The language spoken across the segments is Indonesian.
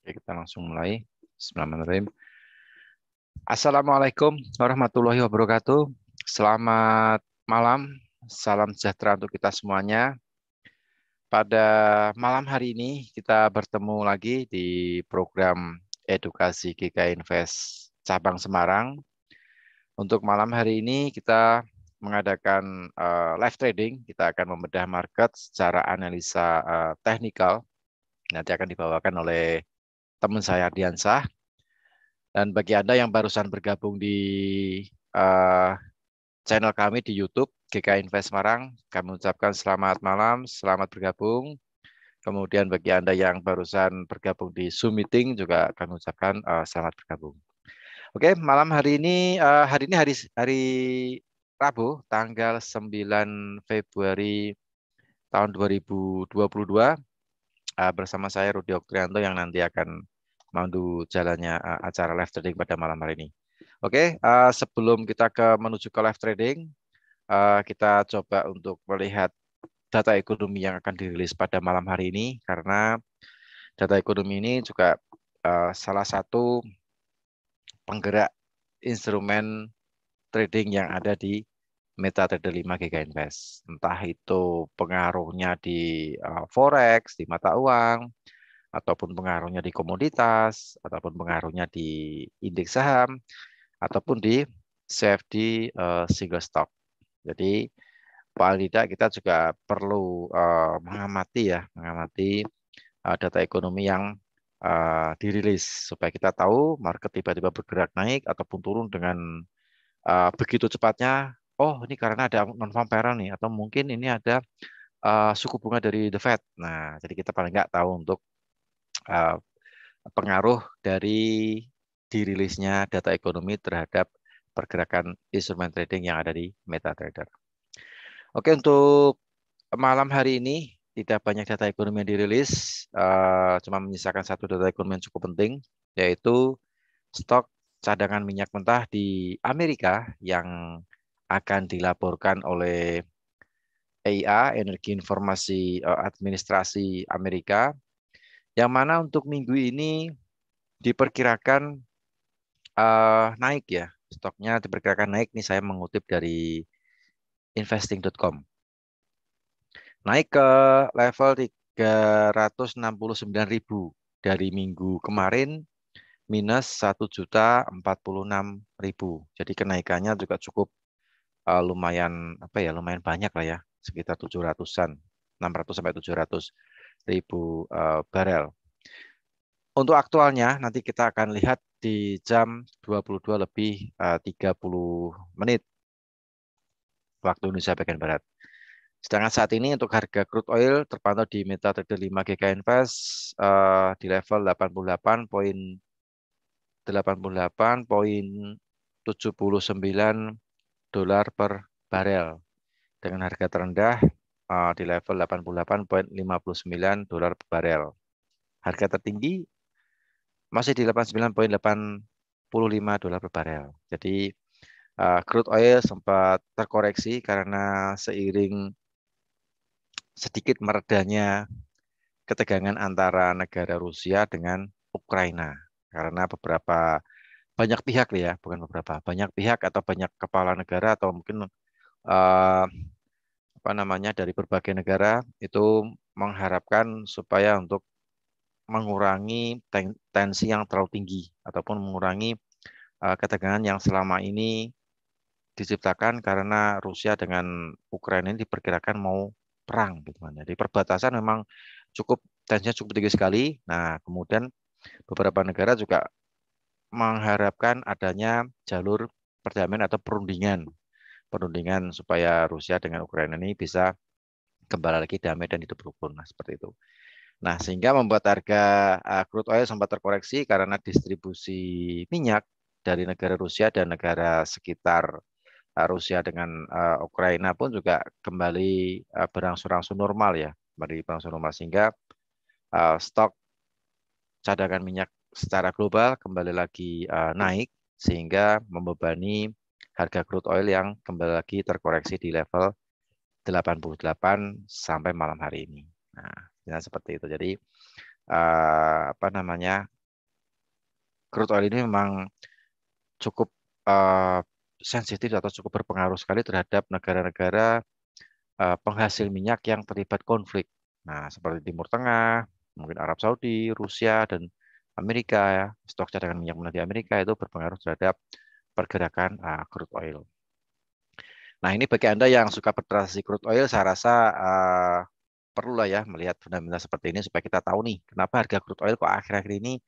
Oke, kita langsung mulai. Bismillahirrahmanirrahim. Assalamualaikum warahmatullahi wabarakatuh. Selamat malam. Salam sejahtera untuk kita semuanya. Pada malam hari ini kita bertemu lagi di program Edukasi GK Invest Cabang Semarang. Untuk malam hari ini kita mengadakan live trading. Kita akan membedah market secara analisa teknikal. Nanti akan dibawakan oleh teman saya Ardiansah. Dan bagi Anda yang barusan bergabung di uh, channel kami di YouTube GK Invest Semarang, kami ucapkan selamat malam, selamat bergabung. Kemudian bagi Anda yang barusan bergabung di Zoom meeting juga kami ucapkan selamat bergabung. Oke, malam hari ini hari Rabu tanggal 9 Februari tahun 2022 bersama saya Rudi Oktrianto yang nanti akan memandu jalannya acara live trading pada malam hari ini. Oke, sebelum kita menuju ke live trading, kita coba untuk melihat data ekonomi yang akan dirilis pada malam hari ini, karena data ekonomi ini juga salah satu penggerak instrumen trading yang ada di MetaTrader 5 GK Invest. Entah itu pengaruhnya di forex, di mata uang, ataupun pengaruhnya di komoditas, ataupun pengaruhnya di indeks saham, ataupun di CFD single stock. Jadi paling tidak kita juga perlu mengamati data ekonomi yang dirilis supaya kita tahu market tiba-tiba bergerak naik ataupun turun dengan begitu cepatnya. Oh, ini karena ada non-farm payroll nih, atau mungkin ini ada suku bunga dari The Fed. Nah, jadi kita paling nggak tahu untuk uh, pengaruh dari dirilisnya data ekonomi terhadap pergerakan instrumen trading yang ada di MetaTrader. Oke, untuk malam hari ini tidak banyak data ekonomi yang dirilis, cuma menyisakan satu data ekonomi yang cukup penting, yaitu stok cadangan minyak mentah di Amerika yang akan dilaporkan oleh EIA, Energi Informasi Administrasi Amerika, yang mana untuk minggu ini diperkirakan naik ya. Stoknya diperkirakan naik, nih saya mengutip dari investing.com. Naik ke level 369.000 dari minggu kemarin minus 1.046.000. Jadi kenaikannya juga cukup lumayan lumayan banyak lah ya, sekitar 700-an, 600 sampai 700 ribu barel. Untuk aktualnya nanti kita akan lihat di jam 22 lebih 30 menit waktu Indonesia bagian Barat. Sedangkan saat ini untuk harga crude oil terpantau di MetaTrader 5 GK Invest di level 88,79 dolar per barel dengan harga terendah di level 88,59 dolar per barel. Harga tertinggi masih di 89,85 dolar per barel. Jadi crude oil sempat terkoreksi karena seiring sedikit meredanya ketegangan antara negara Rusia dengan Ukraina. Karena banyak pihak ya, bukan beberapa, banyak pihak atau banyak kepala negara atau mungkin eh, dari berbagai negara itu mengharapkan supaya untuk mengurangi tensi yang terlalu tinggi ataupun mengurangi ketegangan yang selama ini diciptakan karena Rusia dengan Ukraina ini diperkirakan mau perang gitu kan. Jadi perbatasan memang tensinya cukup tinggi sekali. Nah, kemudian beberapa negara juga mengharapkan adanya jalur perdamaian atau perundingan supaya Rusia dengan Ukraina ini bisa kembali lagi damai dan hidup rukun. Nah, seperti itu. Nah, sehingga membuat harga crude oil sempat terkoreksi karena distribusi minyak dari negara Rusia dan negara sekitar Rusia dengan Ukraina pun juga kembali berangsur-angsur normal ya, kembali berangsur normal sehingga stok cadangan minyak secara global kembali lagi naik sehingga membebani harga crude oil yang kembali lagi terkoreksi di level 88 sampai malam hari ini. Nah, seperti itu. Jadi crude oil ini memang cukup sensitif atau cukup berpengaruh sekali terhadap negara-negara penghasil minyak yang terlibat konflik. Nah, seperti Timur Tengah, mungkin Arab Saudi, Rusia, dan Amerika ya. Stok cadangan minyak mentah di Amerika itu berpengaruh terhadap pergerakan crude oil. Nah, ini bagi Anda yang suka bertransaksi crude oil, saya rasa perlulah ya melihat fundamental seperti ini supaya kita tahu nih, kenapa harga crude oil kok akhir-akhir ini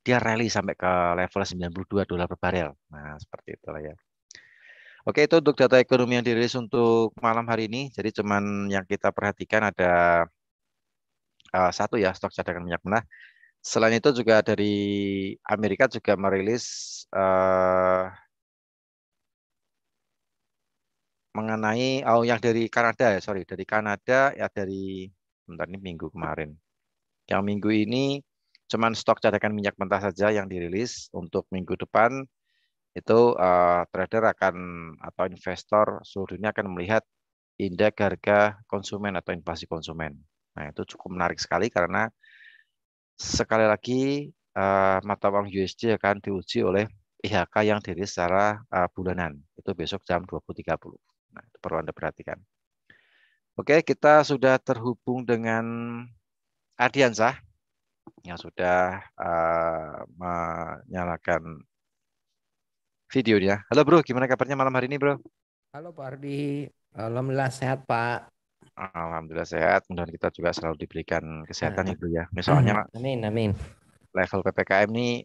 dia rally sampai ke level $92 per barel. Nah, seperti itulah ya. Oke, itu untuk data ekonomi yang dirilis untuk malam hari ini. Jadi cuman yang kita perhatikan ada satu ya, stok cadangan minyak mentah. Selain itu juga dari Amerika juga merilis mengenai yang dari Kanada ya, sorry, dari Kanada ya dari bentar ini minggu kemarin. Yang minggu ini cuman stok cadangan minyak mentah saja yang dirilis. Untuk minggu depan itu trader akan atau investor seluruh dunia akan melihat indeks harga konsumen atau inflasi konsumen. Nah, itu cukup menarik sekali karena sekali lagi mata uang USD akan diuji oleh IHK yang dirilis secara bulanan. Itu besok jam 20.30. Nah, itu perlu Anda perhatikan. Oke, kita sudah terhubung dengan Ardiansah yang sudah menyalakan videonya. Halo bro, gimana kabarnya malam hari ini bro? Halo Pak Ardi, alhamdulillah sehat Pak. Alhamdulillah sehat. Mudah kita juga selalu diberikan kesehatan itu ya. Misalnya Amin, amin. level PPKM ini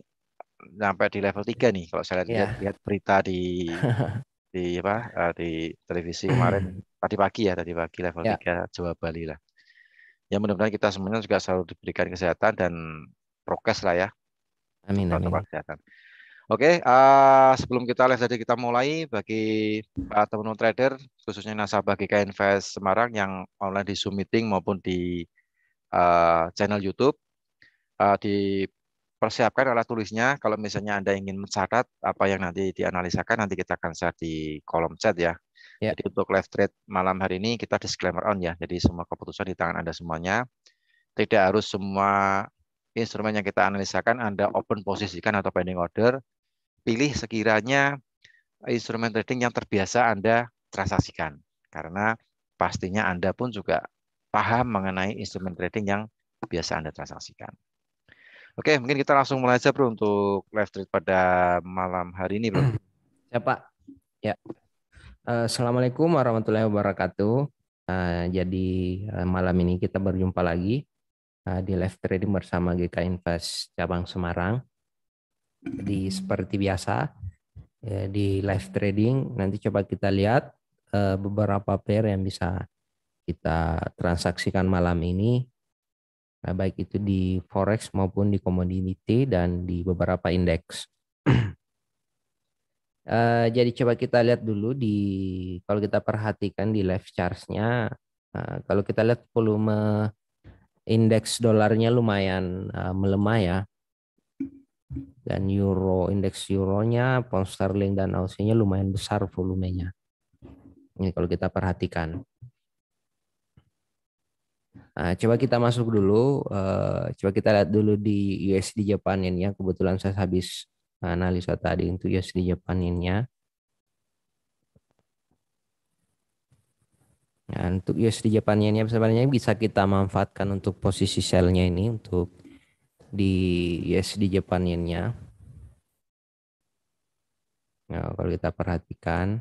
sampai di level 3 nih. Kalau saya lihat, Ya, lihat berita di televisi kemarin tadi pagi level ya, 3 Jawa Bali lah. Ya mudah-mudahan kita semuanya juga selalu diberikan kesehatan dan prokes lah ya untuk amin, protokol amin. kesehatan. Oke, sebelum kita live tadi kita mulai bagi teman-teman trader khususnya nasabah GK Invest Semarang yang online di Zoom meeting maupun di channel YouTube dipersiapkan alat tulisnya kalau misalnya Anda ingin mencatat apa yang nanti dianalisakan nanti kita akan share di kolom chat ya. Ya, Jadi untuk live trade malam hari ini kita disclaimer on ya. Jadi semua keputusan di tangan Anda semuanya. Tidak harus semua instrumen yang kita analisakan Anda open posisikan atau pending order. Pilih sekiranya instrumen trading yang terbiasa Anda transaksikan. Karena pastinya Anda pun juga paham mengenai instrumen trading yang biasa Anda transaksikan. Oke, mungkin kita langsung mulai aja bro untuk live trade pada malam hari ini bro. ya Pak. Ya, Assalamualaikum warahmatullahi wabarakatuh. Jadi malam ini kita berjumpa lagi di live trading bersama GK Invest cabang Semarang. Jadi seperti biasa ya, di live trading nanti coba kita lihat beberapa pair yang bisa kita transaksikan malam ini. Baik itu di forex maupun di komoditi dan di beberapa indeks. Jadi coba kita lihat dulu kalau kita perhatikan di live charts-nya, kalau kita lihat volume indeks dolarnya lumayan melemah ya, dan indeks euronya, pound sterling dan Aussie-nya lumayan besar volumenya. Ini kalau kita perhatikan. Coba kita masuk dulu, coba kita lihat dulu di USD Japan Yen ya. Kebetulan saya habis analisa tadi untuk USD Japan Yen-nya. Nah, untuk USD Japan Yen-nya sebenarnya bisa kita manfaatkan untuk posisi sell-nya ini untuk di USD Japan Yen-nya. Nah, kalau kita perhatikan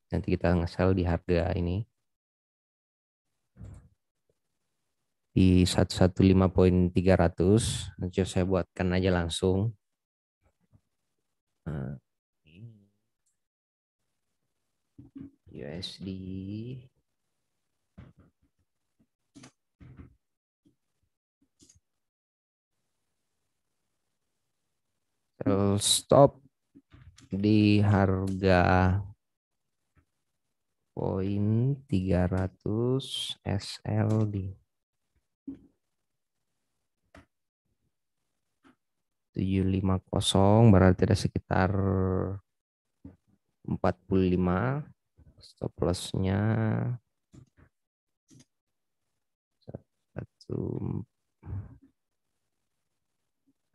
nanti kita nge-sell di harga ini di 115.300. Nanti saya buatkan aja langsung. Nah, USD stop di harga poin 300 SL di 750, berarti ada sekitar 45. Stop loss-nya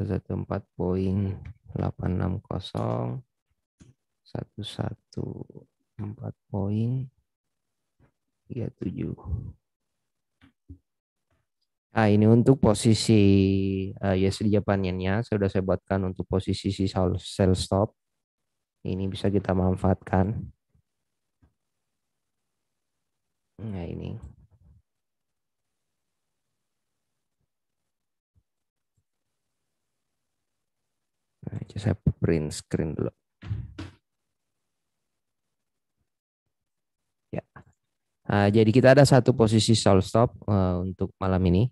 114 poin 860 114.37. Nah, ini untuk posisi USD Japaniannya sudah saya buatkan untuk posisi si sell stop. Ini bisa kita manfaatkan. Nah, ini. Nah, saya print screen dulu. Ya. Jadi kita ada satu posisi sell stop untuk malam ini.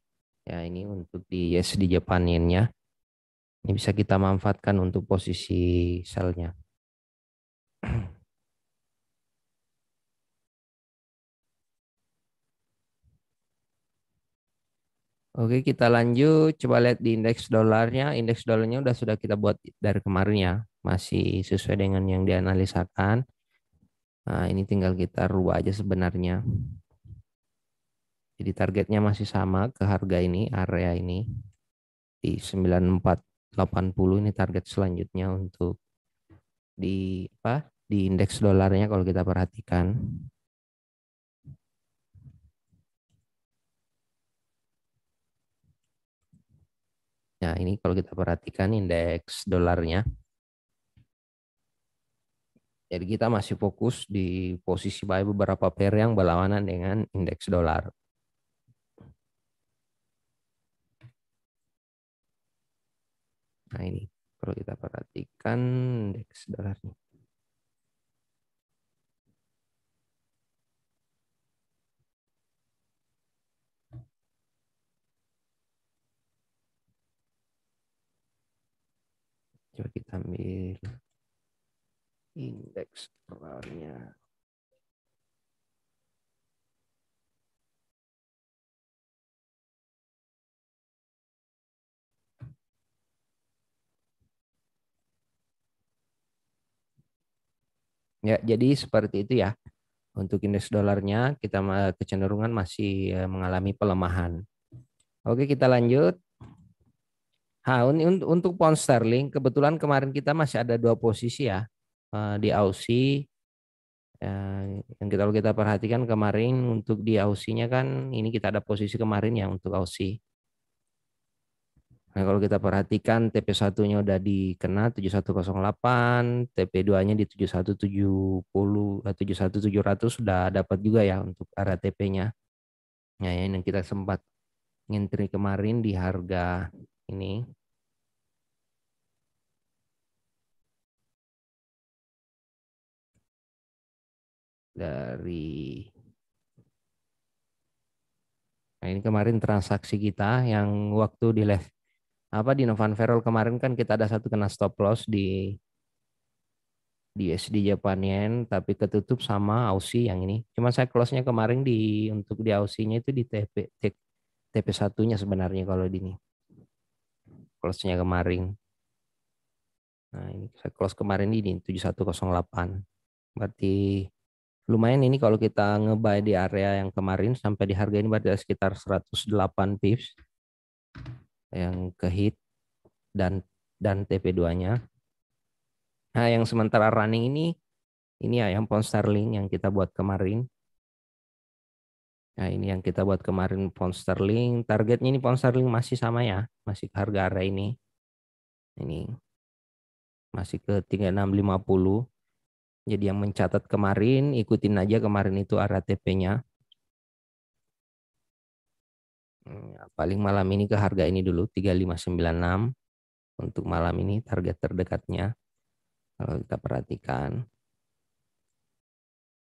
Ya, ini untuk di USD Japaniannya. Ini bisa kita manfaatkan untuk posisi sell-nya. Oke, kita lanjut. Coba lihat di indeks dolarnya. Indeks dolarnya sudah kita buat dari kemarin ya. Masih sesuai dengan yang dianalisakan. Nah, ini tinggal kita rubah aja sebenarnya. Jadi targetnya masih sama ke harga ini, area ini. Di 9480 ini target selanjutnya untuk di apa? Di indeks dolarnya kalau kita perhatikan. Nah, ini kalau kita perhatikan indeks dolarnya. Jadi kita masih fokus di posisi buy beberapa pair yang berlawanan dengan indeks dolar. Nah, ini kalau kita perhatikan indeks dolarnya. Coba kita ambil indeks dolarnya. Ya, jadi seperti itu ya. Untuk indeks dolarnya kita kecenderungan masih mengalami pelemahan. Oke, kita lanjut. Untuk pound sterling kebetulan kemarin kita masih ada dua posisi ya di Aussie. Yang kalau kita perhatikan kemarin untuk di Aussie-nya kan ini kita ada posisi kemarin ya untuk Aussie. Nah, kalau kita perhatikan TP1-nya udah dikena 7108, TP2-nya di 7170, 71700 sudah dapat juga ya untuk area TP-nya. Nah, ini yang kita sempat ngentri kemarin di harga ini. Dari Nah, ini kemarin transaksi kita yang waktu di left di Novan Ferrol kemarin kan kita ada satu kena stop loss di SD Japan Yen tapi ketutup sama Aussie yang ini. Cuma saya close-nya kemarin untuk di Aussie-nya itu di TP1-nya sebenarnya kalau di ini. Close-nya kemarin. Nah, ini saya close kemarin di 7108. Berarti lumayan ini kalau kita nge-buy di area yang kemarin sampai di harga ini berarti sekitar 108 pips yang ke hit dan TP2-nya. Nah, yang sementara running ini ya yang pound sterling yang kita buat kemarin. Nah, ini yang kita buat kemarin pound sterling. Targetnya ini pound sterling masih sama ya, masih ke harga area ini. Ini masih ke 3650. Jadi yang mencatat kemarin ikutin aja kemarin itu area TP-nya. Paling malam ini ke harga ini dulu 3596 untuk malam ini target terdekatnya. Kalau kita perhatikan.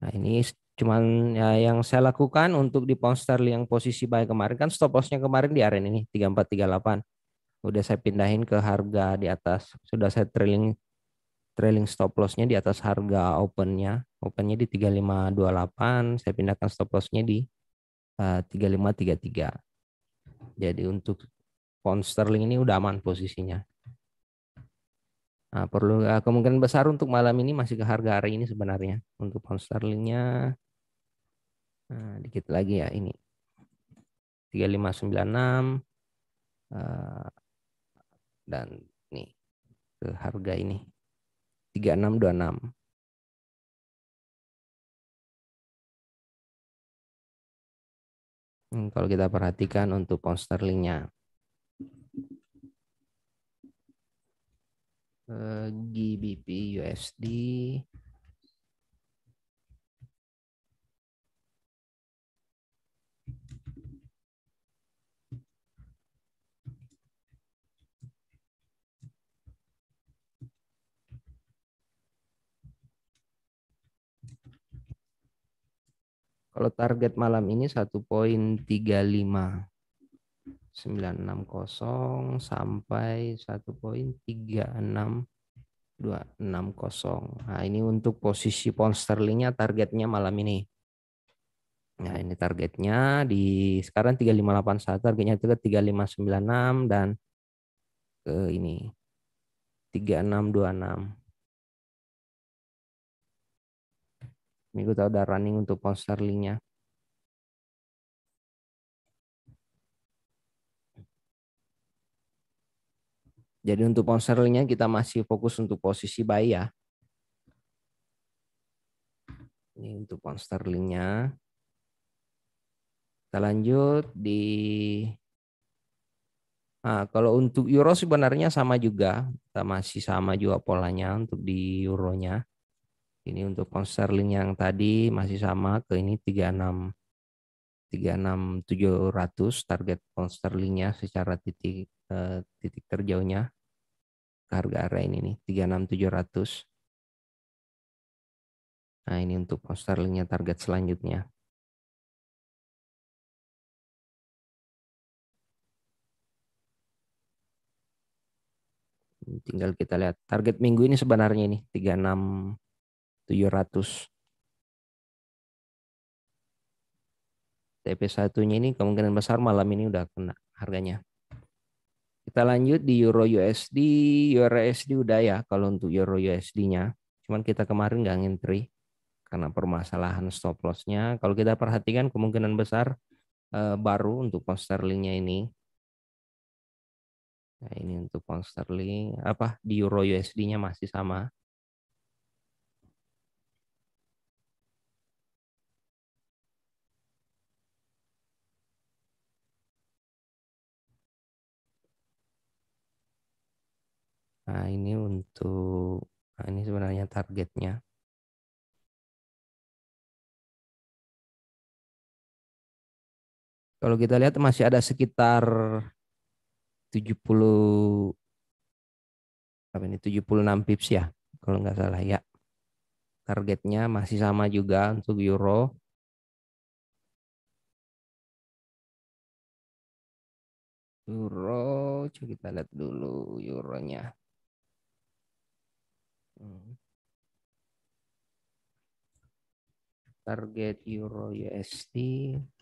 Nah, ini cuman ya yang saya lakukan untuk di pound sterling yang posisi buy kemarin kan stop loss-nya kemarin di area ini 3438. Udah saya pindahin ke harga di atas. Sudah saya trailing trailing stop loss-nya di atas harga open-nya. Open-nya di 3528, saya pindahkan stop loss-nya di 3533. Jadi untuk pound sterling ini udah aman posisinya. Nah, perlu kemungkinan besar untuk malam ini masih ke harga hari ini sebenarnya. Untuk pound sterlingnya dikit lagi ya ini 3596 dan nih ke harga ini 3626. Kalau kita perhatikan untuk pound sterlingnya, GBP USD kalau target malam ini 1,35960 sampai 1,36260. Nah, ini untuk posisi pound sterlingnya targetnya malam ini. Nah, ini targetnya di sekarang 3581, targetnya itu ke 3596 dan ke ini 3626. Ini kita udah running untuk pound sterlingnya. Jadi untuk pound sterlingnya kita masih fokus untuk posisi buy ya. Ini untuk pound sterlingnya. Kita lanjut di kalau untuk euro sebenarnya sama juga. Kita masih sama juga polanya untuk di euronya. Ini untuk pound sterling yang tadi masih sama ke ini 36.700 target pound sterlingnya secara titik terjauhnya ke harga area ini nih 36.700. Nah, ini untuk pound sterlingnya target selanjutnya. Tinggal kita lihat target minggu ini sebenarnya ini 36.700. TP1-nya ini kemungkinan besar malam ini udah kena harganya. Kita lanjut di Euro USD. Euro USD udah ya kalau untuk Euro USD-nya. Cuman kita kemarin nggak ngentri karena permasalahan stop loss-nya. Kalau kita perhatikan kemungkinan besar baru untuk pound sterlingnya ini. Nah, ini untuk pound sterling apa di Euro USD-nya masih sama. Nah, ini untuk ini sebenarnya targetnya. Kalau kita lihat masih ada sekitar 70 apa ini 76 pips ya kalau nggak salah ya. Targetnya masih sama juga untuk euro. Euro, coba kita lihat dulu euronya. Target euro USD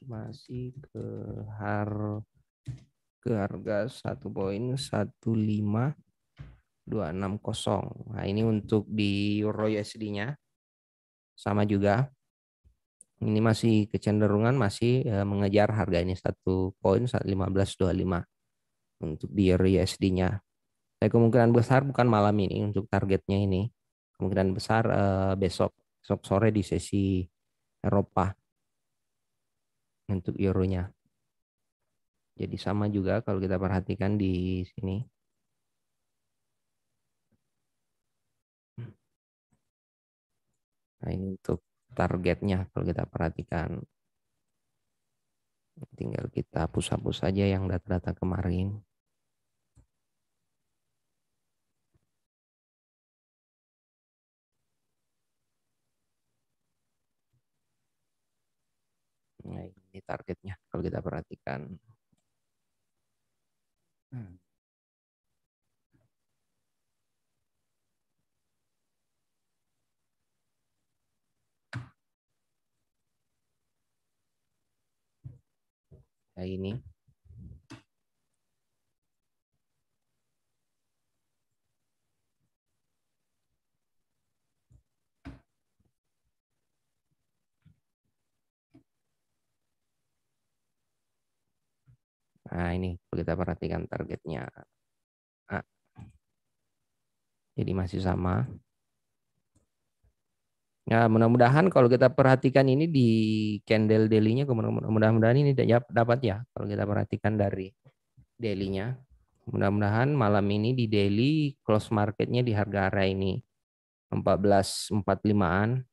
masih ke harga 1,15260. Nah, ini untuk di euro USD-nya sama juga. Ini masih kecenderungan masih mengejar harga ini 1,1525 untuk di euro USD-nya. Tapi kemungkinan besar bukan malam ini untuk targetnya ini. Kemungkinan besar besok sore di sesi Eropa untuk euronya. Jadi sama juga kalau kita perhatikan di sini. Nah, ini untuk targetnya kalau kita perhatikan. Tinggal kita hapus-hapus saja yang data-data kemarin. Nah, ini targetnya kalau kita perhatikan. Nah, ini. Nah, ini kalau kita perhatikan targetnya. Nah, Jadi masih sama. Ya, mudah-mudahan kalau kita perhatikan ini di candle daily-nya, mudah-mudahan ini dapat ya. Kalau kita perhatikan dari daily-nya, mudah-mudahan malam ini di daily close market-nya di harga area ini 14.45-an.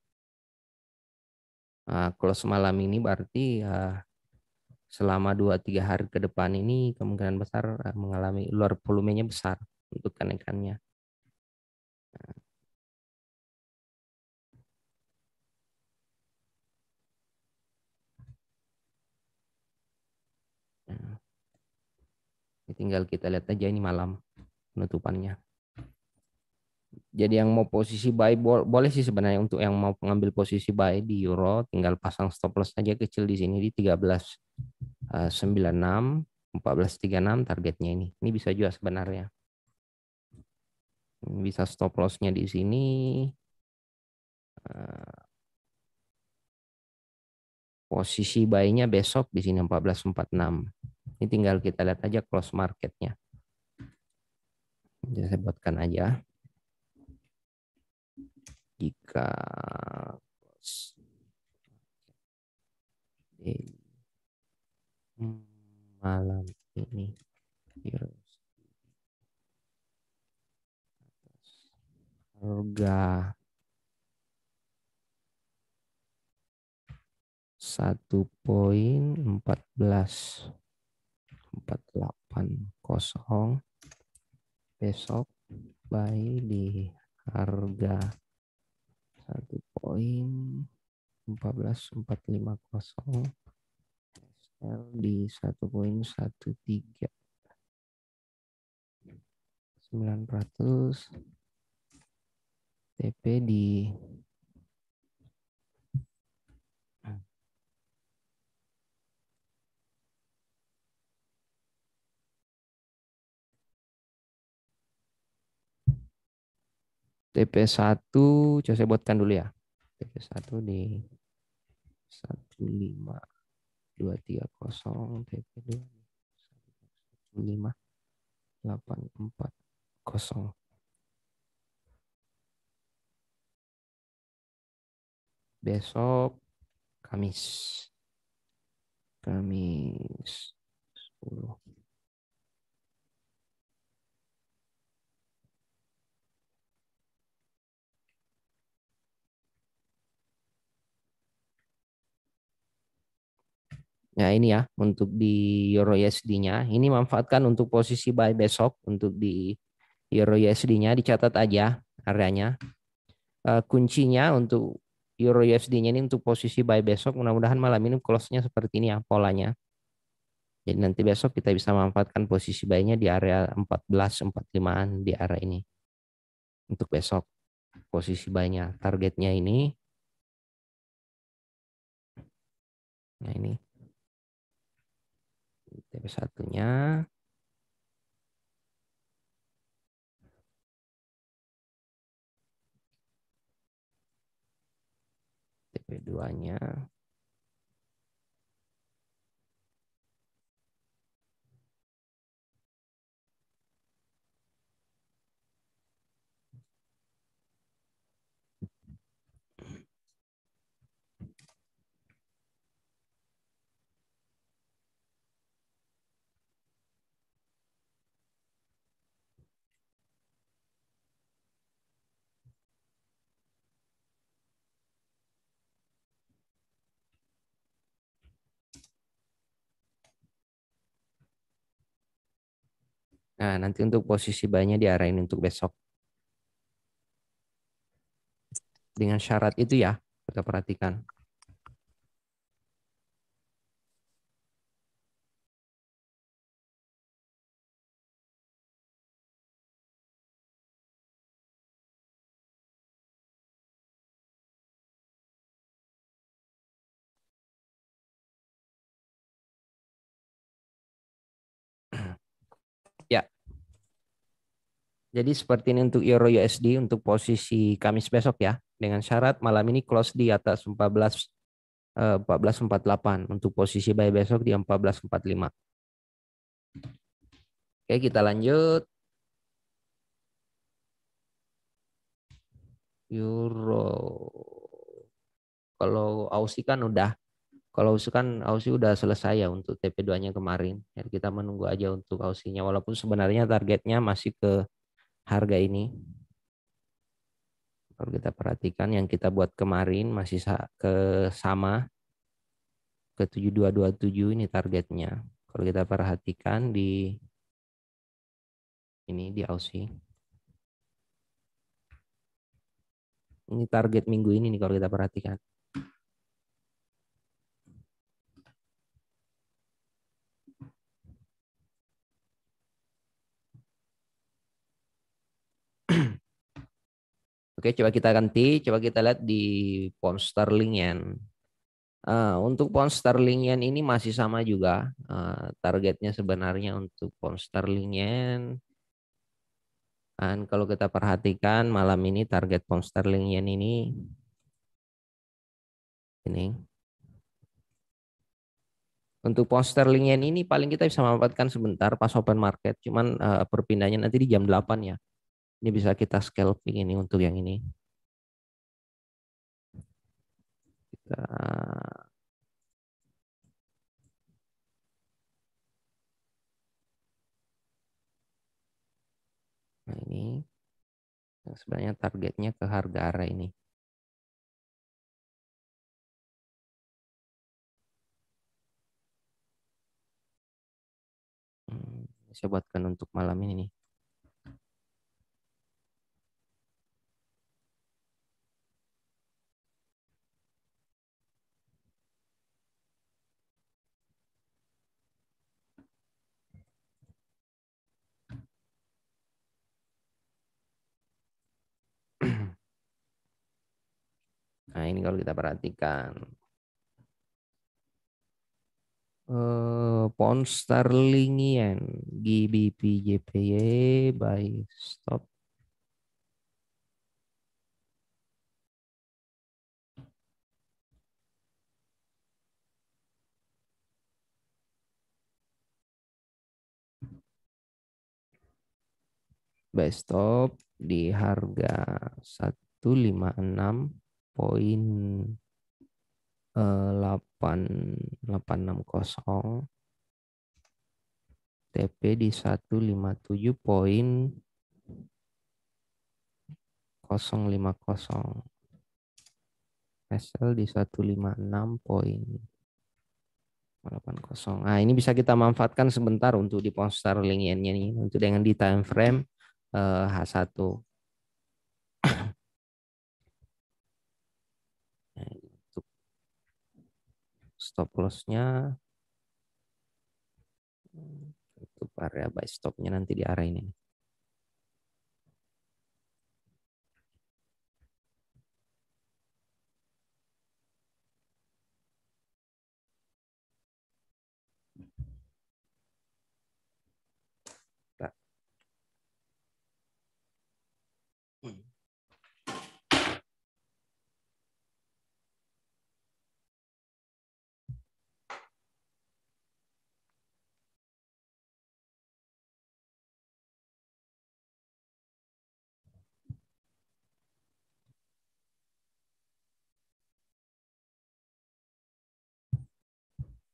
Nah, close malam ini berarti selama 2-3 hari ke depan ini kemungkinan besar mengalami luar volumenya besar untuk kenaikannya. Nah, tinggal kita lihat aja ini malam penutupannya. Jadi yang mau posisi buy boleh sih sebenarnya, untuk yang mau mengambil posisi buy di euro tinggal pasang stop loss aja kecil di sini di 13.96, 14.36 targetnya ini. Ini bisa juga sebenarnya. Bisa stop loss-nya di sini. Posisi buy-nya besok di sini 14.46. Ini tinggal kita lihat aja close market-nya. Jadi saya buatkan aja. Jika malam ini harga 1.14.48 besok buy di harga 1.14.450, sell di 1.13.900, TP di TP1, coba saya buatkan dulu ya. TP1 di 15230, TP2 15840. Besok Kamis 10. Nah ini ya untuk di Euro USD-nya. Ini manfaatkan untuk posisi buy besok. Untuk di Euro USD-nya dicatat aja areanya. Kuncinya untuk Euro USD-nya ini untuk posisi buy besok. Mudah-mudahan malam ini close-nya seperti ini ya polanya. Jadi nanti besok kita bisa manfaatkan posisi buy-nya di area 14.45-an di area ini. Untuk besok posisi buy-nya. Targetnya ini. Nah ini. TP1-nya. TP2-nya. Nah, nanti untuk posisi buy-nya diarahin untuk besok. Dengan syarat itu ya, kita perhatikan. Ya, jadi seperti ini untuk Euro USD untuk posisi Kamis besok ya. Dengan syarat malam ini close di atas 14.48 untuk posisi buy besok di 14.45. Oke, kita lanjut. Euro. Kalau Aussie kan udah, kalau Aussie kan Aussie udah selesai ya untuk TP2-nya kemarin. Jadi kita menunggu aja untuk Aussie-nya. Walaupun sebenarnya targetnya masih ke harga ini. Kalau kita perhatikan yang kita buat kemarin masih ke sama ke 7227 ini targetnya. Kalau kita perhatikan di ini di Aussie. Ini target minggu ini nih kalau kita perhatikan. Oke, coba kita ganti. Coba kita lihat di pound sterling yen. Untuk pound sterling yen ini masih sama juga. Targetnya sebenarnya untuk pound sterling yen. Dan kalau kita perhatikan malam ini target pound sterling yen ini untuk pound sterling yen ini paling kita bisa memanfaatkan sebentar pas open market. Cuman perpindahannya nanti di jam 8 ya. Ini bisa kita scalping ini untuk yang ini. Kita Nah ini sebenarnya targetnya ke harga area ini. Saya buatkan untuk malam ini nih. Nah ini kalau kita perhatikan. Pound sterling yen GBP JPY buy stop di harga 156.860, TP di 157.050, Hasil di 156.80. Nah, ini bisa kita manfaatkan sebentar untuk di pound sterling yen-nya ini untuk dengan di time frame H1. Nah, untuk stop loss-nya untuk area buy stop-nya nanti di area ini.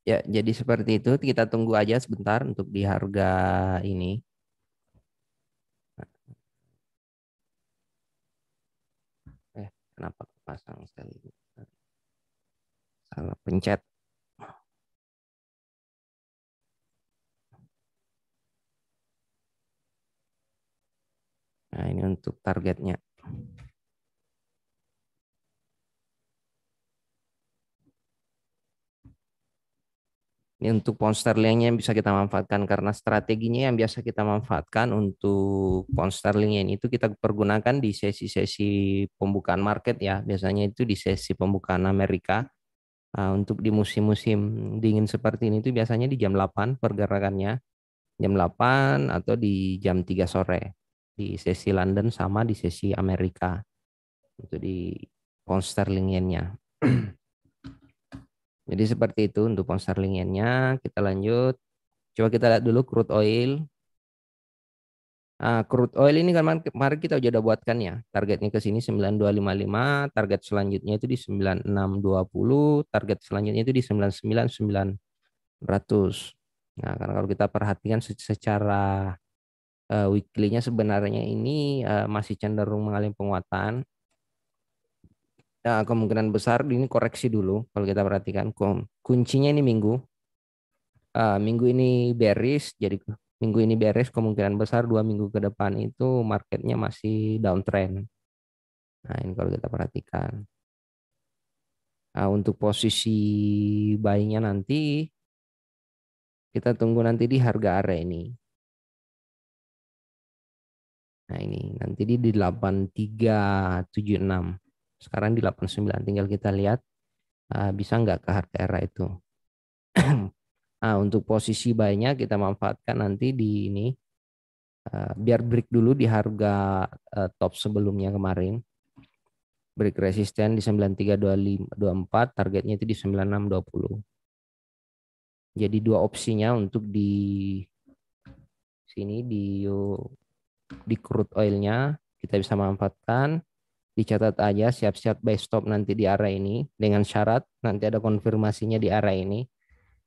Ya, jadi seperti itu. Kita tunggu aja sebentar untuk di harga ini. Kenapa pasang sekali? Salah pencet. Nah, ini untuk targetnya. Ini untuk pound sterlingnya yang bisa kita manfaatkan karena strateginya yang biasa kita manfaatkan untuk pound sterling yen itu kita pergunakan di sesi-sesi pembukaan market ya. Biasanya itu di sesi pembukaan Amerika. Untuk di musim-musim dingin seperti ini itu biasanya di jam 8 pergerakannya. Jam 8 atau di jam 3 sore. Di sesi London sama di sesi Amerika. Untuk di pound sterling yen-nya. Jadi seperti itu untuk pound sterling yen-nya. Kita lanjut. Coba kita lihat dulu crude oil. Crude oil ini kan kemarin kita udah buatkan ya. Targetnya ke sini 9255, target selanjutnya itu di 9620, target selanjutnya itu di 99900. Nah, karena kalau kita perhatikan secara weekly-nya sebenarnya ini masih cenderung mengalami penguatan. Kemungkinan besar ini koreksi dulu kalau kita perhatikan. Kuncinya ini minggu ini bearish, jadi minggu ini bearish, kemungkinan besar 2 minggu ke depan itu marketnya masih downtrend. Nah, ini kalau kita perhatikan. Nah, untuk posisi buy-nya nanti kita tunggu nanti di harga area ini. Nah, ini nanti di 8376. Sekarang di 89. Tinggal kita lihat bisa nggak ke harga area itu. Nah, untuk posisi buy-nya kita manfaatkan nanti di ini. Biar break dulu di harga top sebelumnya kemarin. Break resisten di 9324, targetnya itu di 9620. Jadi dua opsinya untuk di sini di crude oilnya kita bisa manfaatkan. Dicatat aja, siap-siap buy stop nanti di area ini dengan syarat nanti ada konfirmasinya di area ini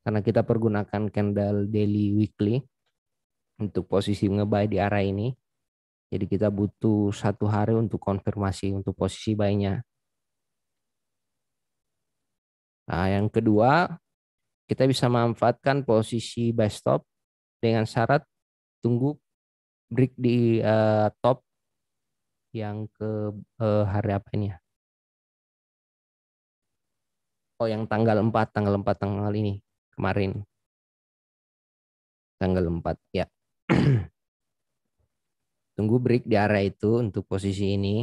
karena kita pergunakan candle daily weekly untuk posisi nge-buy di area ini. Jadi kita butuh 1 hari untuk konfirmasi untuk posisi buy-nya. Nah, yang kedua, kita bisa memanfaatkan posisi buy stop dengan syarat tunggu break di top yang ke hari apa ini ya? Oh, yang tanggal 4 ini kemarin. Tanggal 4 ya. Tunggu break di area itu untuk posisi ini.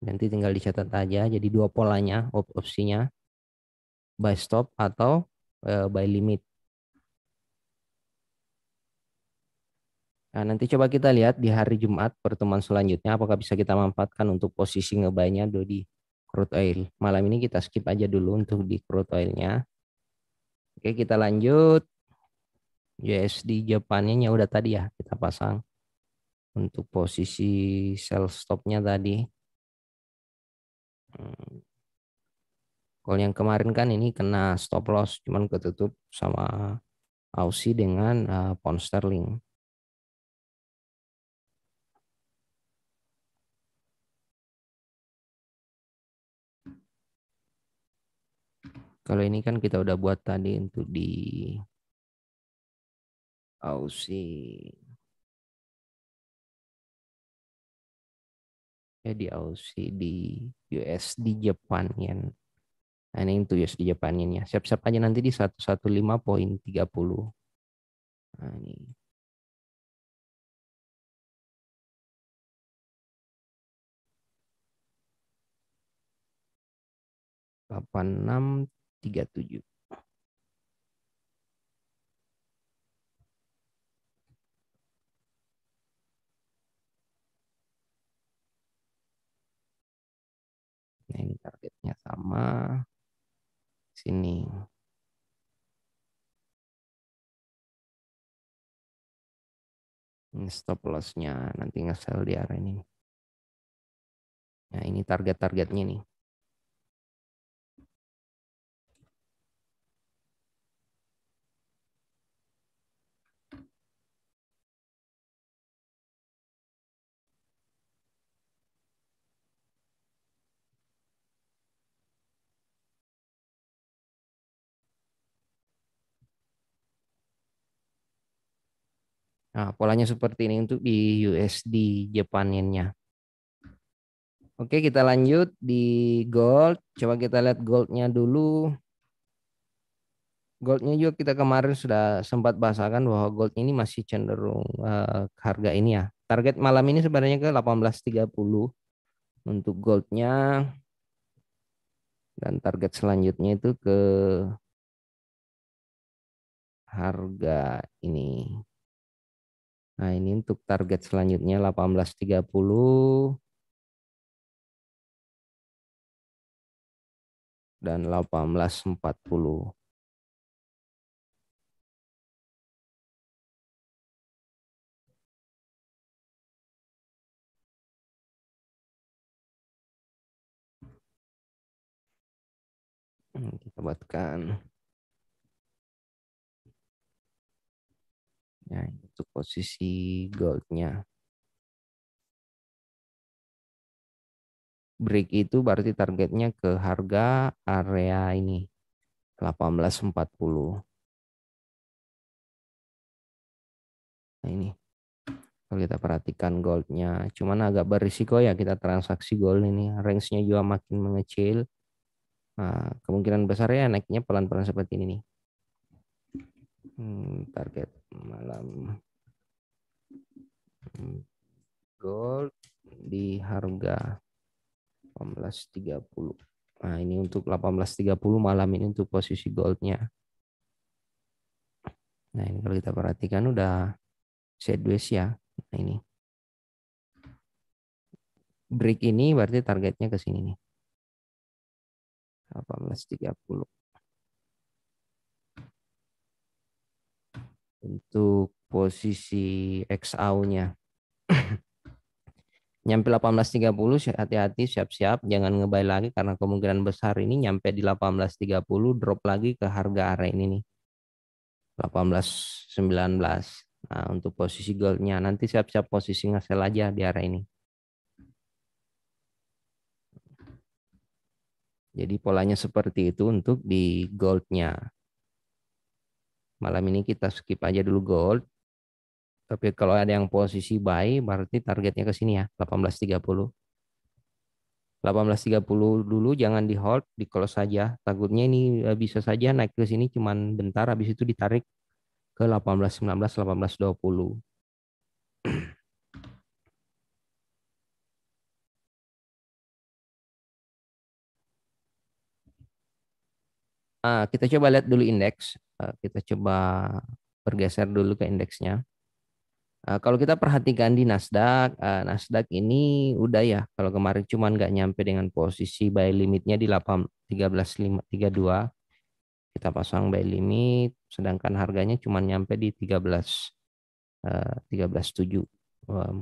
Nanti tinggal dicatat aja. Jadi dua polanya, opsinya buy stop atau buy limit. Nah, nanti coba kita lihat di hari Jumat pertemuan selanjutnya apakah bisa kita manfaatkan untuk posisi ngebuy-nya di crude oil. Malam ini kita skip aja dulu untuk di crude oil-nya. Oke, kita lanjut. USD Japannya udah tadi ya kita pasang untuk posisi sell stop-nya tadi. Kalau yang kemarin kan ini kena stop loss cuman ketutup sama Aussie dengan pound sterling. Kalau ini kan kita udah buat tadi untuk di Aussie. Di Aussie, di USD Japan yen. Nah, ini untuk USD Japan yen ya. Siap-siap aja nanti di 115.30. Nah, ini 8637. Nah, ini targetnya sama sini. Ini stop loss-nya nanti nge-sell di area ini. Nah, ini target-targetnya nih. Nah, polanya seperti ini untuk di USD Japan yen-nya. Oke, kita lanjut di gold. Coba kita lihat goldnya dulu. Goldnya juga kita kemarin sudah sempat bahasakan bahwa gold ini masih cenderung harga ini ya. Target malam ini sebenarnya ke 18.30 untuk goldnya dan target selanjutnya itu ke harga ini. Nah, ini untuk target selanjutnya 18.30 dan 18.40. Kita buatkan. Nah, untuk posisi goldnya. Break itu berarti targetnya ke harga area ini 1840. Nah ini kalau kita perhatikan goldnya, cuman agak berisiko ya kita transaksi gold ini. Range-nya juga makin mengecil. Nah, kemungkinan besar ya naiknya pelan-pelan seperti ini nih. Target malam gold di harga 1830. Nah, ini untuk 1830 malam ini untuk posisi goldnya. Nah, ini kalau kita perhatikan udah sideways ya. Nah, ini break ini berarti targetnya ke sini nih. 1830. Untuk posisi XAU-nya. Nyampe 1830 hati-hati siap-siap jangan ngebuy lagi karena kemungkinan besar ini nyampe di 1830 drop lagi ke harga area ini nih. 1819. Nah, untuk posisi goldnya nanti siap-siap posisi nge-sell aja di area ini. Jadi polanya seperti itu untuk di goldnya. Malam ini kita skip aja dulu gold. Tapi kalau ada yang posisi buy berarti targetnya ke sini ya 1830. 1830 dulu jangan di hold, di close saja. Takutnya ini bisa saja naik ke sini cuman bentar habis itu ditarik ke 1819, 1820. Kita coba lihat dulu indeks. Kita coba bergeser dulu ke indeksnya. Kalau kita perhatikan di Nasdaq, Nasdaq ini udah ya. Kalau kemarin cuman nggak nyampe dengan posisi buy limitnya di 13.532, kita pasang buy limit, sedangkan harganya cuma nyampe di 13.7.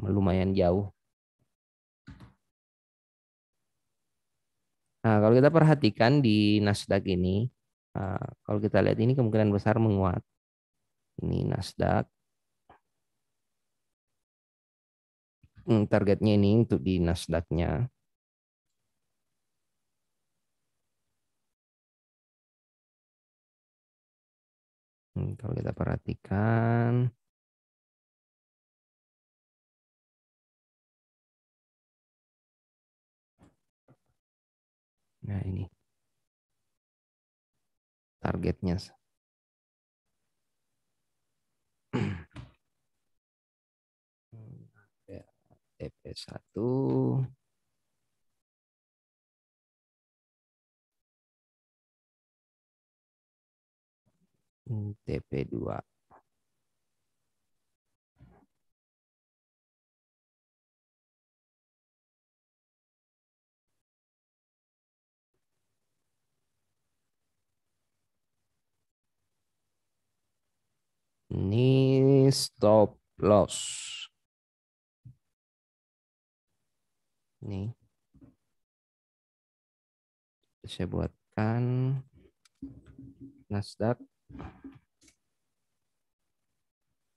Lumayan jauh. Nah, kalau kita perhatikan di Nasdaq ini, kalau kita lihat ini kemungkinan besar menguat. Ini Nasdaq. Targetnya ini untuk di Nasdaq-nya. Kalau kita perhatikan, nah ini targetnya. TP1 TP2. Ini stop loss. Nih, saya buatkan Nasdaq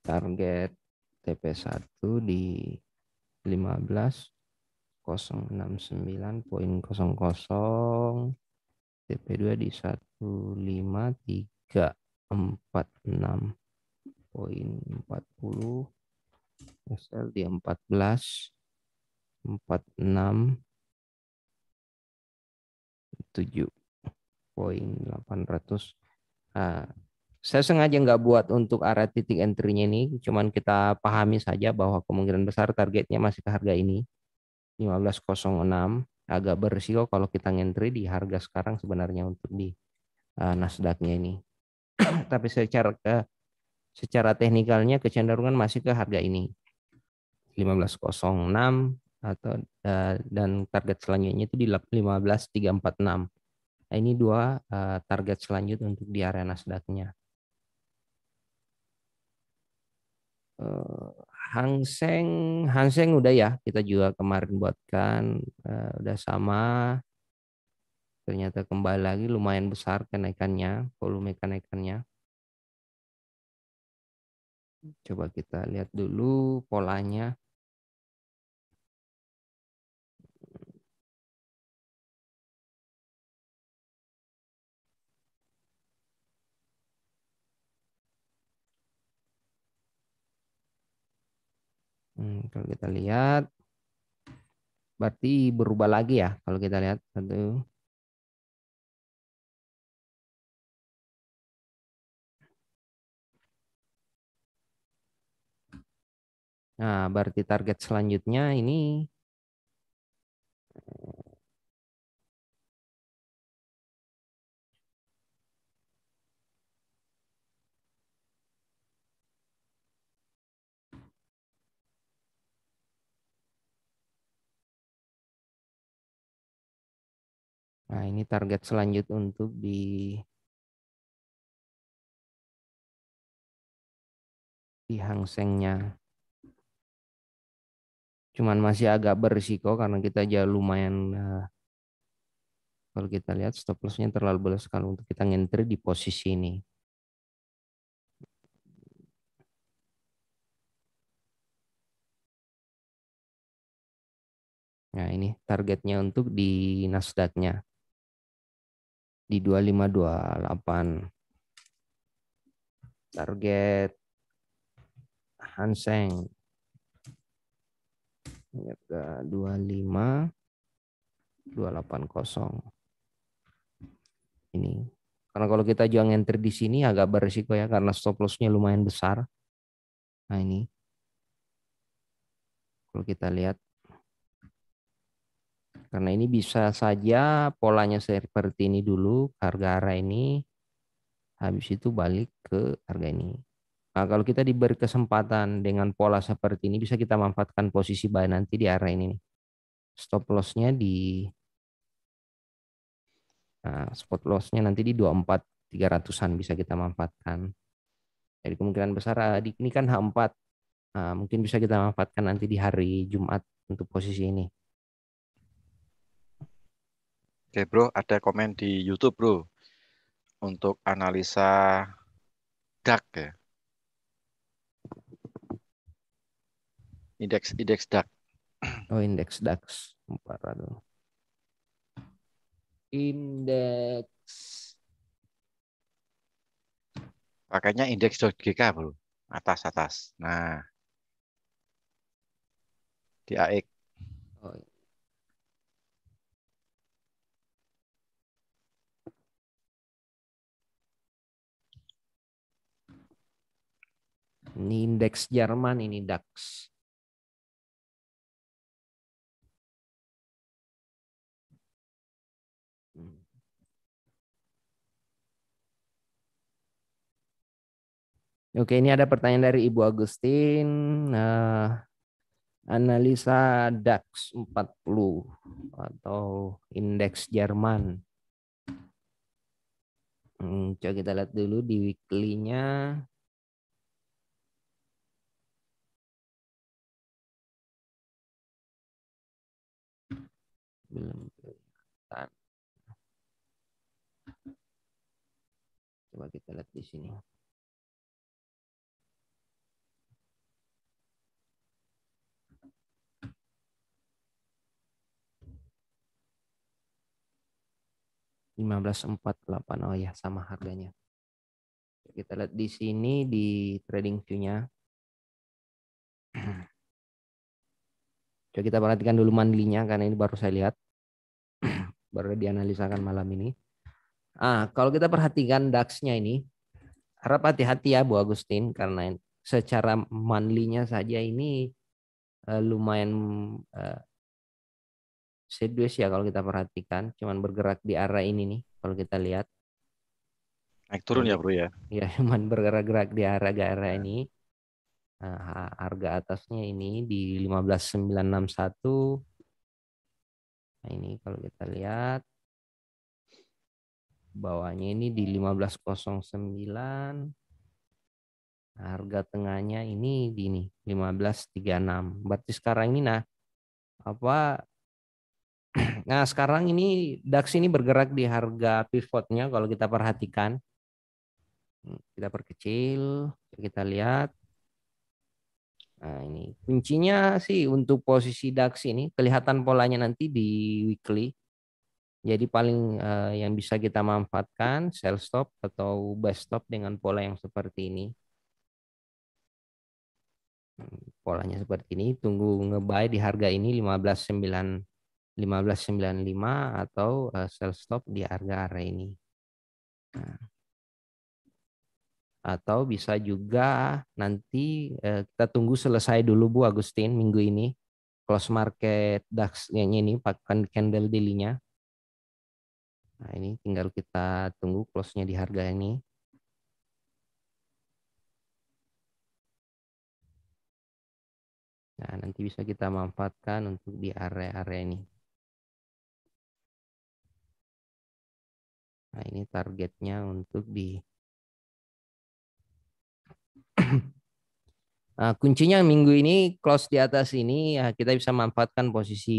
target TP1 di 15.069.00, TP2 di 15.346.40, SL di 14.46.7.800. Saya sengaja nggak buat untuk area titik entry-nya ini, cuman kita pahami saja bahwa kemungkinan besar targetnya masih ke harga ini 15.06. Agak berisiko kalau kita ngentry di harga sekarang sebenarnya untuk di Nasdaq-nya ini. Tapi secara teknikalnya kecenderungan masih ke harga ini 15.06 atau dan target selanjutnya itu di 15.346. Nah, ini dua target selanjutnya untuk di area Nasdaq-nya. Hang Seng udah ya kita juga kemarin buatkan udah sama. ternyata kembali lagi lumayan besar kenaikannya, volume kenaikannya. Coba kita lihat dulu polanya. Kalau kita lihat, berarti berubah lagi ya. Kalau kita lihat satu. Nah, berarti target selanjutnya ini. Nah, ini target selanjut untuk di Hang Sengnya. Cuman masih agak berisiko karena kita aja lumayan kalau kita lihat stop lossnya terlalu besar sekali untuk kita ngentri di posisi ini. Nah, ini targetnya untuk di Nasdaq-nya di 2528. Target Hang Seng ke 25280. Ini. Karena kalau kita jual enter di sini agak berisiko ya karena stop loss-nya lumayan besar. Nah, ini. Kalau kita lihat karena ini bisa saja polanya seperti ini dulu, harga arah ini habis itu balik ke harga ini. Nah, kalau kita diberi kesempatan dengan pola seperti ini bisa kita manfaatkan posisi buy nanti di arah ini nih. Stop loss-nya di spot loss-nya nanti di 24.300-an bisa kita manfaatkan. Jadi kemungkinan besar ini kan H4. Nah, mungkin bisa kita manfaatkan nanti di hari Jumat untuk posisi ini. Oke bro, ada komen di YouTube bro untuk analisa DAX ya, indeks DAX. Oh, indeks DAX 400. Indeks Pakainya indeks.gk bro, atas. Nah, di AX. oh, ini indeks Jerman ini DAX. Oke, ini ada pertanyaan dari Ibu Agustin. Analisa DAX 40 atau indeks Jerman. Coba kita lihat dulu di weekly-nya. Belum kelihatan. Coba kita lihat di sini. $15.48. Oh ya, sama harganya. Kita lihat di sini di trading view-nya. Coba kita perhatikan dulu monthly-nya karena ini baru saya lihat. Baru dianalisakan malam ini. Kalau kita perhatikan DAX-nya ini, harap hati-hati ya Bu Agustin karena secara monthly-nya saja ini lumayan sideways ya kalau kita perhatikan, cuman bergerak di arah ini nih kalau kita lihat. Naik turun ya bro ya. Ya, cuman bergerak-gerak di arah ini. Nah, harga atasnya ini di 15.961. Nah, ini kalau kita lihat bawahnya ini di 15.09. Nah, harga tengahnya ini di 15.36. Berarti sekarang ini apa Nah, sekarang ini DAX ini bergerak di harga pivotnya kalau kita perhatikan. Kita perkecil, kita lihat. Nah, ini kuncinya sih untuk posisi DAX ini kelihatan polanya nanti di weekly. Jadi paling yang bisa kita manfaatkan sell stop atau buy stop dengan pola yang seperti ini. Polanya seperti ini, tunggu nge-buy di harga ini 15.95 atau sell stop di harga area ini. Nah, atau bisa juga nanti kita tunggu selesai dulu Bu Agustin minggu ini close market DAX-nya ini pakai candle daily-nya. Nah, ini tinggal kita tunggu close-nya di harga ini. Nah, nanti bisa kita manfaatkan untuk di area-area ini. Nah, ini targetnya untuk di Nah, kuncinya minggu ini close di atas ini ya kita bisa manfaatkan posisi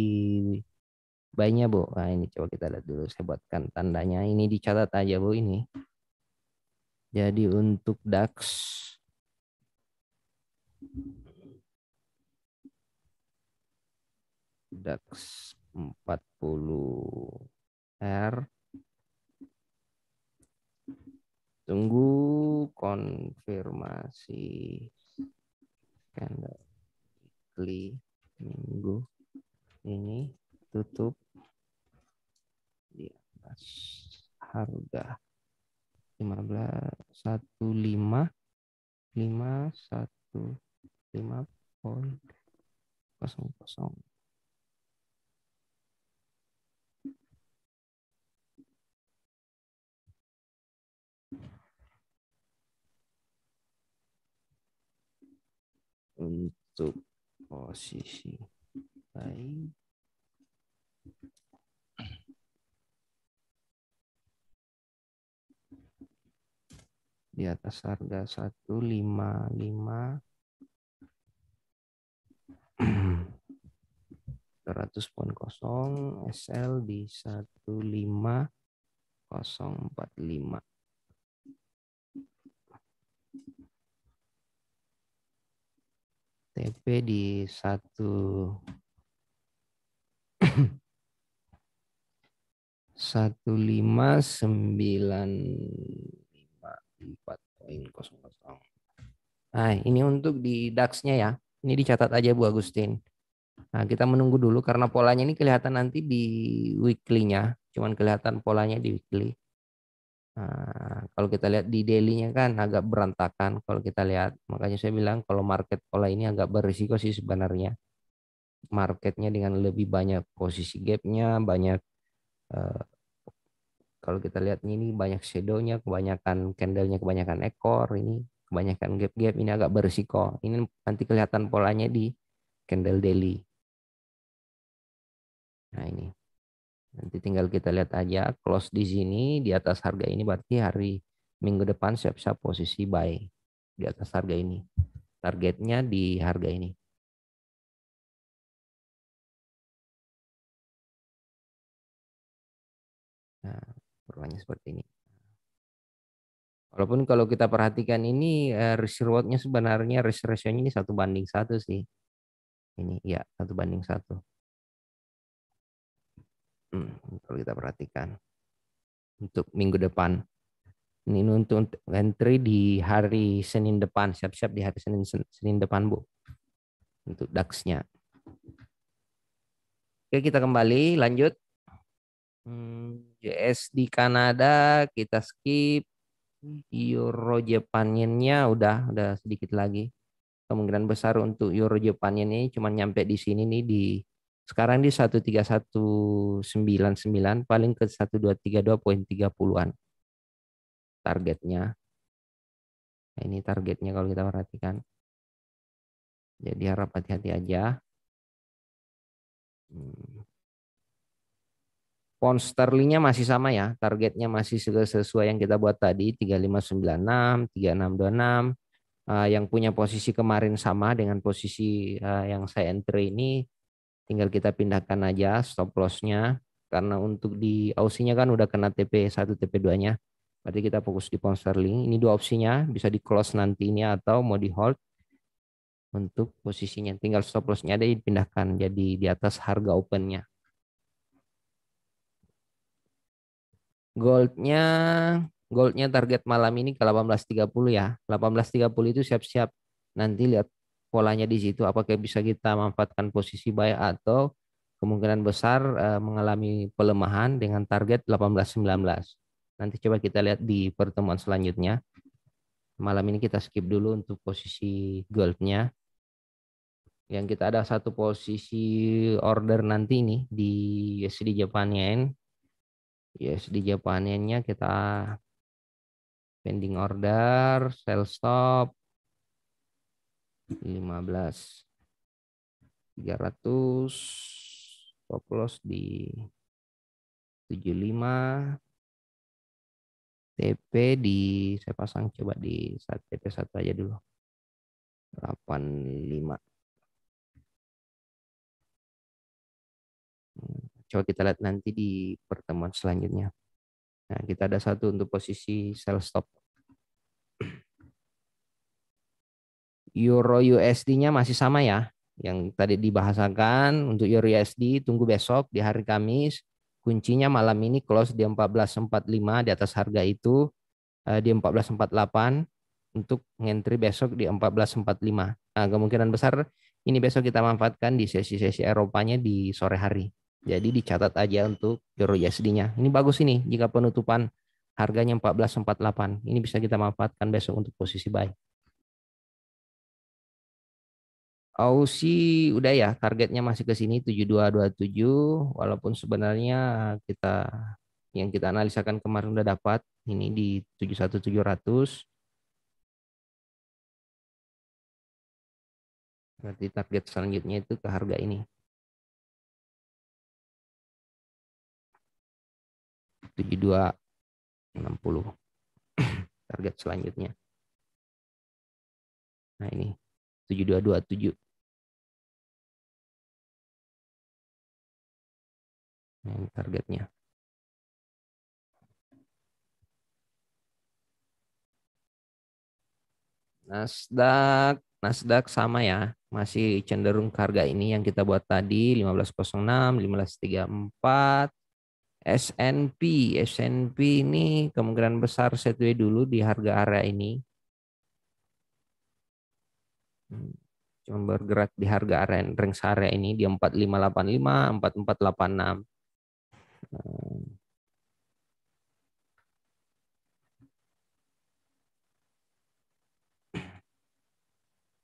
buy-nya Bu. Nah, ini coba kita lihat dulu. Saya buatkan tandanya. Ini dicatat aja Bu ini. Jadi untuk DAX DAX 40 R. Tunggu konfirmasi candle weekly minggu ini tutup di atas harga 15.515.00. Untuk posisi baik di atas harga 155 100 poin kosong, SL di 15045. TP di 1595 4,00. Nah, ini untuk di DAX-nya ya. Ini dicatat aja Bu Agustin. Nah, kita menunggu dulu karena polanya ini kelihatan nanti di weekly-nya. Cuman kelihatan polanya di weekly. Nah, kalau kita lihat di daily-nya kan agak berantakan kalau kita lihat. Makanya saya bilang kalau market pola ini agak berisiko sih sebenarnya. Marketnya dengan lebih banyak posisi gap-nya, banyak kalau kita lihat ini banyak shadow-nya, kebanyakan candle-nya, kebanyakan ekor, ini kebanyakan gap-gap, ini agak berisiko. Ini nanti kelihatan polanya di candle daily. Nah, ini. Nanti tinggal kita lihat aja close di sini di atas harga ini berarti hari minggu depan siap-siap posisi buy di atas harga ini. Targetnya di harga ini. Nah, perubahannya seperti ini. Walaupun kalau kita perhatikan ini risk reward-nya sebenarnya risk ratio-nya ini 1:1 sih. Ini ya 1:1. Kalau kita perhatikan untuk minggu depan. Ini untuk entry di hari Senin depan, siap-siap di hari Senin depan Bu. Untuk DAX-nya. Oke, kita kembali lanjut. US di Kanada kita skip. Euro Japan-nya udah sedikit lagi. Kemungkinan besar untuk Euro Japan ini cuma nyampe di sini nih di sekarang di 13199 paling ke 1232.30-an targetnya. Nah, ini targetnya kalau kita perhatikan. Jadi harap hati-hati aja. Pound sterlingnya masih sama ya, targetnya masih sesuai yang kita buat tadi 3596, 3626. Yang punya posisi kemarin sama dengan posisi yang saya entry ini tinggal kita pindahkan aja stop loss-nya. Karena untuk di Aussie-nya kan udah kena TP1, TP2-nya. Berarti kita fokus di pound sterling. Ini dua opsinya, bisa di close nantinya atau mau di hold. Untuk posisinya tinggal stop loss-nya ada dipindahkan jadi di atas harga open-nya. Goldnya goldnya target malam ini ke 18.30 ya. 18.30 itu siap-siap nanti lihat polanya di situ apakah bisa kita manfaatkan posisi buy atau kemungkinan besar mengalami pelemahan dengan target 18.19. Nanti coba kita lihat di pertemuan selanjutnya. Malam ini kita skip dulu untuk posisi goldnya. Yang kita ada satu posisi order nanti nih di USD Japan Yen. USD Japan Yen-nya kita pending order, sell stop 15 300, stop loss di 75, TP di saya pasang coba di TP 1 aja dulu 85. Coba kita lihat nanti di pertemuan selanjutnya. Nah, kita ada satu untuk posisi sell stop. Euro USD-nya masih sama ya. Yang tadi dibahasakan untuk Euro USD tunggu besok di hari Kamis. Kuncinya malam ini close di 14.45 di atas harga itu di 14.48 untuk ngentri besok di 14.45. Nah, kemungkinan besar ini besok kita manfaatkan di sesi-sesi Eropanya di sore hari. Jadi dicatat aja untuk Euro USD-nya. Ini bagus ini jika penutupan harganya 14.48. Ini bisa kita manfaatkan besok untuk posisi buy. Aussie udah ya targetnya masih ke sini 7227 walaupun sebenarnya kita yang kita analisakan kemarin udah dapat ini di 71700. Berarti target selanjutnya itu ke harga ini 7260 target selanjutnya. Nah ini 7227. Nah, ini targetnya. Nasdaq sama ya, masih cenderung ke harga ini yang kita buat tadi 1506, 1534. S&P ini kemungkinan besar setway dulu di harga area ini. Cuma bergerak di harga area range area ini di 4585, 4486.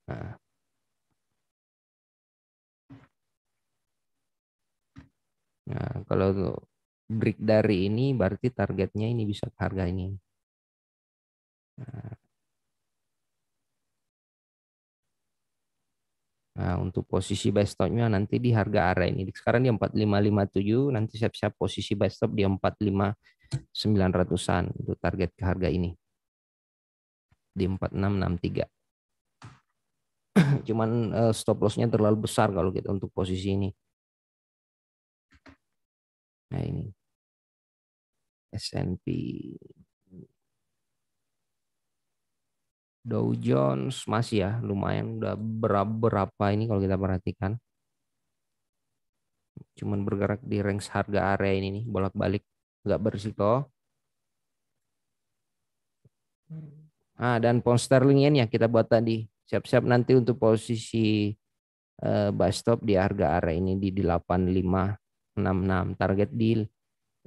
Nah, nah, kalau break dari ini berarti targetnya ini bisa ke harga ini. Nah, untuk posisi buy stop-nya nanti di harga area ini. Sekarang di 4557, nanti siap-siap posisi buy stop di 45900-an untuk target ke harga ini. Di 4663. Cuman stop loss-nya terlalu besar kalau kita untuk posisi ini. Nah, ini S&P, Dow Jones masih ya lumayan udah berapa ini kalau kita perhatikan. Cuman bergerak di range harga area ini nih bolak-balik nggak berisiko. Dan pound sterling yen ya kita buat tadi. Siap-siap nanti untuk posisi buy stop di harga area ini di 8566. Target di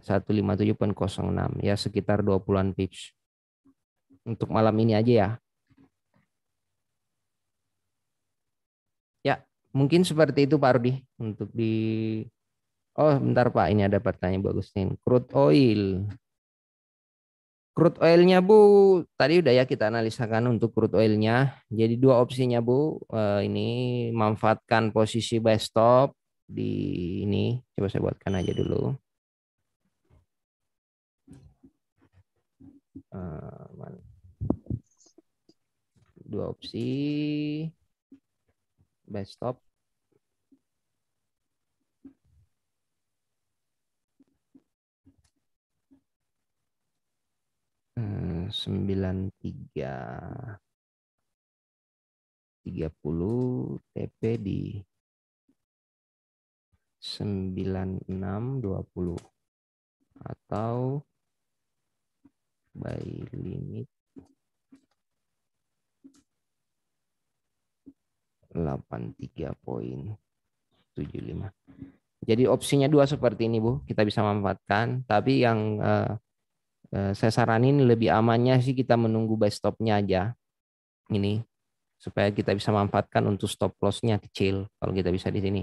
157.06 ya sekitar 20-an pips. Untuk malam ini aja ya. Ya, mungkin seperti itu Pak Rudi untuk di Oh, bentar Pak, ini ada pertanyaan bagus nih. Crude oil. Crude oilnya Bu, tadi udah ya kita analisakan untuk crude oilnya. Jadi dua opsinya Bu, ini manfaatkan posisi buy stop di ini. Coba saya buatkan aja dulu. Dua opsi buy stop. 93.30 TP di 96.20 atau buy limit 83.75. Jadi opsinya dua seperti ini Bu, kita bisa manfaatkan. Tapi yang saya saranin lebih amannya sih kita menunggu buy stopnya aja ini supaya kita bisa manfaatkan untuk stop lossnya kecil kalau kita bisa di sini.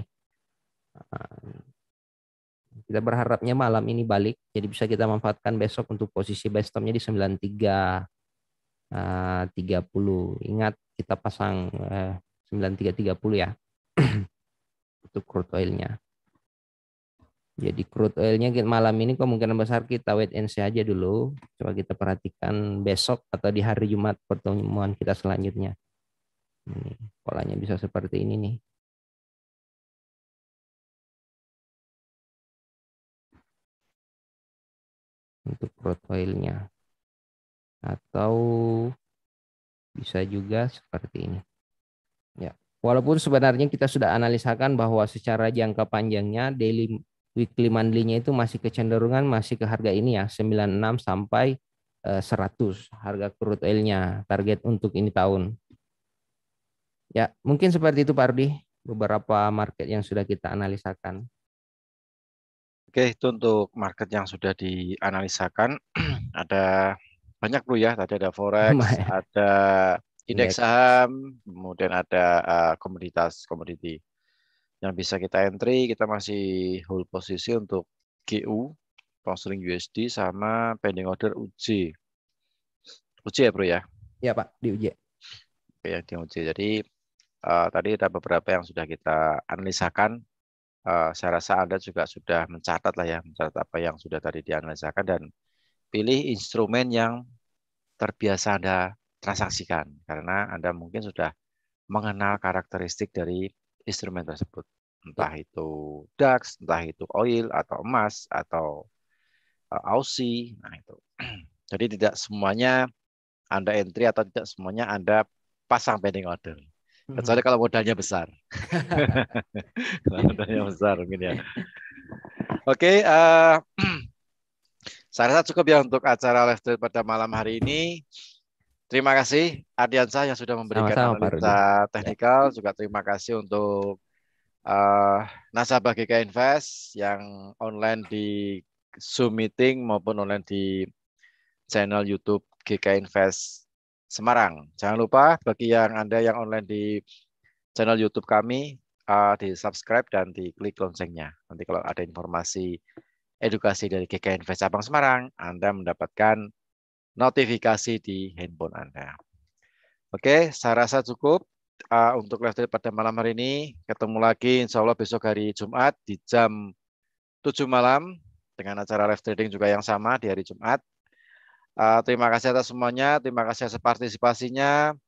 Kita berharapnya malam ini balik, jadi bisa kita manfaatkan besok untuk posisi buy stopnya di 93.30. Ingat kita pasang 93.30 ya untuk crude oilnya. Jadi crude oilnya malam ini kemungkinan besar kita wait and see aja dulu. Coba kita perhatikan besok atau di hari Jumat pertemuan kita selanjutnya. Ini polanya bisa seperti ini nih. Untuk crude oilnya. Atau bisa juga seperti ini. Ya, walaupun sebenarnya kita sudah analisakan bahwa secara jangka panjangnya daily weekly monthly-nya itu masih kecenderungan masih ke harga ini ya 96 sampai 100 harga crude oil-nya target untuk ini tahun. Ya, mungkin seperti itu Pak Rudi, beberapa market yang sudah kita analisakan. Oke, itu untuk market yang sudah dianalisakan. Ada banyak Bro ya, tadi ada forex, ada indeks saham, kemudian ada komoditi yang bisa kita entry. Kita masih hold posisi untuk GU, pound sterling USD, sama pending order UJ. UJ ya Bro ya? Ya Pak, di UJ. Oke, di UJ. Jadi tadi ada beberapa yang sudah kita analisakan. Saya rasa Anda juga sudah mencatat lah ya, mencatat apa yang sudah tadi dianalisakan dan pilih instrumen yang terbiasa Anda transaksikan karena Anda mungkin sudah mengenal karakteristik dari instrumen tersebut. Entah itu DAX, entah itu oil atau emas atau Aussie. Nah itu. Jadi tidak semuanya Anda entry atau tidak semuanya Anda pasang pending order. Kecuali kalau modalnya besar. Kalau modalnya besar mungkin ya. Oke, saya rasa cukup ya untuk acara live trade pada malam hari ini. Terima kasih Ardiansah yang sudah memberikan analisa teknikal. Juga terima kasih untuk nasabah GK Invest yang online di Zoom meeting maupun online di channel YouTube GK Invest Semarang. Jangan lupa bagi yang Anda yang online di channel YouTube kami, di subscribe dan diklik loncengnya. Nanti kalau ada informasi edukasi dari GK Invest Cabang Semarang, Anda mendapatkan notifikasi di handphone Anda. Oke, saya rasa cukup untuk live trade pada malam hari ini. Ketemu lagi insya Allah besok hari Jumat di jam 7 malam dengan acara live trading juga yang sama di hari Jumat. Terima kasih atas semuanya, terima kasih atas partisipasinya.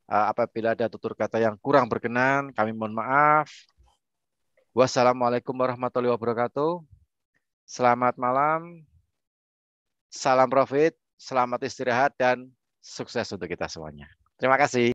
Apabila ada tutur kata yang kurang berkenan, kami mohon maaf. Wassalamualaikum warahmatullahi wabarakatuh. Selamat malam, salam profit, selamat istirahat, dan sukses untuk kita semuanya. Terima kasih.